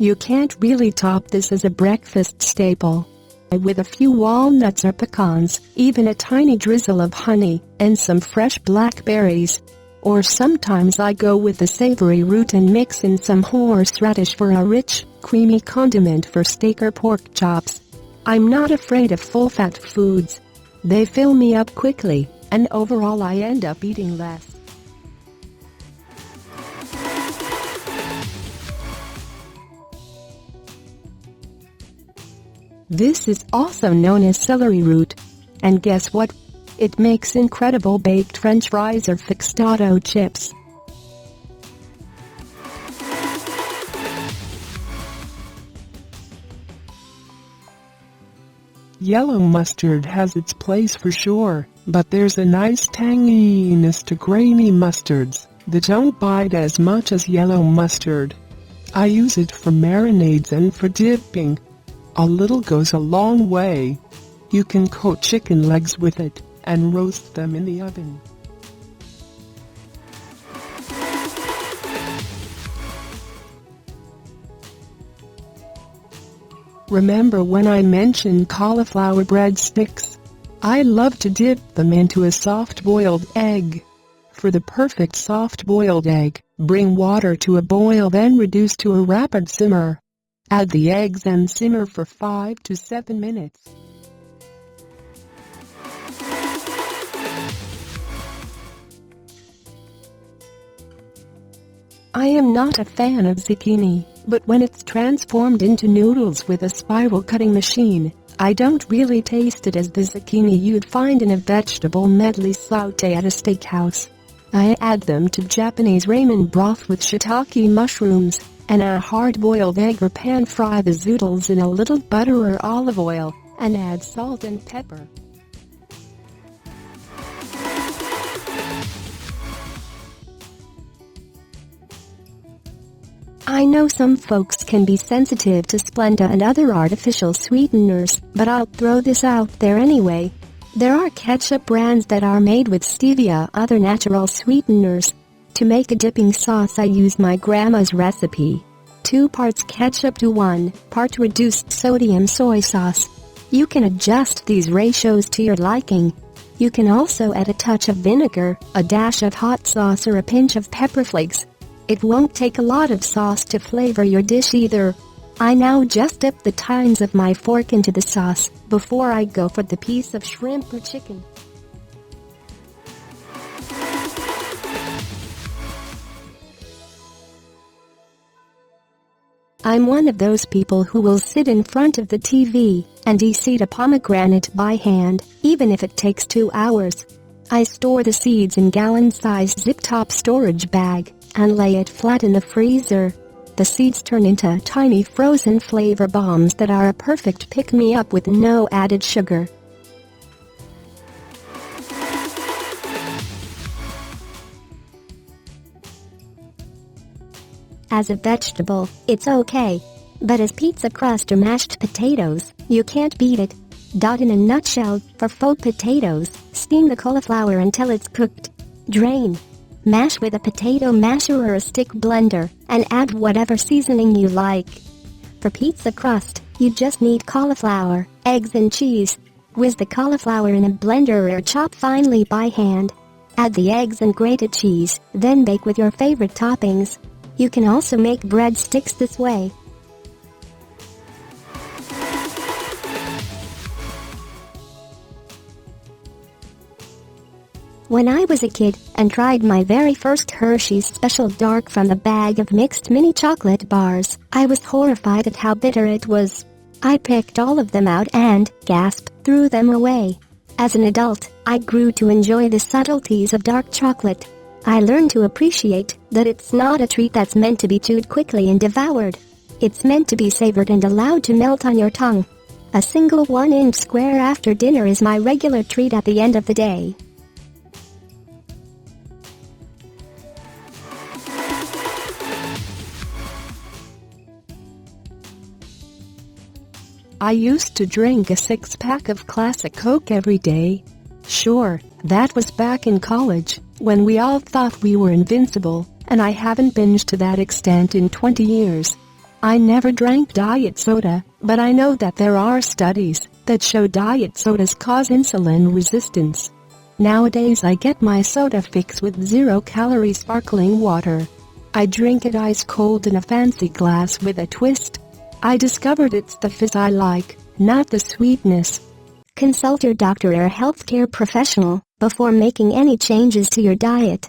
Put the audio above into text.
You can't really top this as a breakfast staple. With a few walnuts or pecans, even a tiny drizzle of honey, and some fresh blackberries. Or sometimes I go with the savory root and mix in some horseradish for a rich, creamy condiment for steak or pork chops. I'm not afraid of full-fat foods. They fill me up quickly, and overall I end up eating less. This is also known as celery root. And guess what? It makes incredible baked French fries or fixed-auto chips. Yellow mustard has its place for sure, but there's a nice tanginess to grainy mustards that don't bite as much as yellow mustard. I use it for marinades and for dipping. A little goes a long way. You can coat chicken legs with it and roast them in the oven. Remember when I mentioned cauliflower breadsticks? I love to dip them into a soft-boiled egg. For the perfect soft-boiled egg, bring water to a boil, then reduce to a rapid simmer. Add the eggs and simmer for 5 to 7 minutes. I am not a fan of zucchini, but when it's transformed into noodles with a spiral cutting machine, I don't really taste it as the zucchini you'd find in a vegetable medley sauté at a steakhouse. I add them to Japanese ramen broth with shiitake mushrooms, and a hard-boiled egg or pan-fry the zoodles in a little butter or olive oil, and add salt and pepper. I know some folks can be sensitive to Splenda and other artificial sweeteners, but I'll throw this out there anyway. There are ketchup brands that are made with stevia, other natural sweeteners. To make a dipping sauce I use my grandma's recipe. 2 parts ketchup to 1 part reduced sodium soy sauce. You can adjust these ratios to your liking. You can also add a touch of vinegar, a dash of hot sauce or a pinch of pepper flakes. It won't take a lot of sauce to flavor your dish either. I now just dip the tines of my fork into the sauce before I go for the piece of shrimp or chicken. I'm one of those people who will sit in front of the TV and de-seed a pomegranate by hand, even if it takes 2 hours. I store the seeds in gallon-sized zip-top storage bag and lay it flat in the freezer. The seeds turn into tiny frozen flavor bombs that are a perfect pick-me-up with no added sugar. As a vegetable, it's okay. But as pizza crust or mashed potatoes, you can't beat it. In a nutshell, for faux potatoes, steam the cauliflower until it's cooked. Drain. Mash with a potato masher or a stick blender, and add whatever seasoning you like. For pizza crust, you just need cauliflower, eggs and cheese. Whiz the cauliflower in a blender or chop finely by hand. Add the eggs and grated cheese, then bake with your favorite toppings. You can also make breadsticks this way. When I was a kid and tried my very first Hershey's Special Dark from a bag of mixed mini chocolate bars, I was horrified at how bitter it was. I picked all of them out and, gasp, threw them away. As an adult, I grew to enjoy the subtleties of dark chocolate. I learned to appreciate that it's not a treat that's meant to be chewed quickly and devoured. It's meant to be savored and allowed to melt on your tongue. A single 1-inch square after dinner is my regular treat at the end of the day. I used to drink a 6-pack of classic Coke every day. Sure, that was back in college, when we all thought we were invincible, and I haven't binged to that extent in 20 years. I never drank diet soda, but I know that there are studies that show diet sodas cause insulin resistance. Nowadays I get my soda fix with 0-calorie sparkling water. I drink it ice cold in a fancy glass with a twist. I discovered it's the fizz I like, not the sweetness. Consult your doctor or healthcare professional before making any changes to your diet.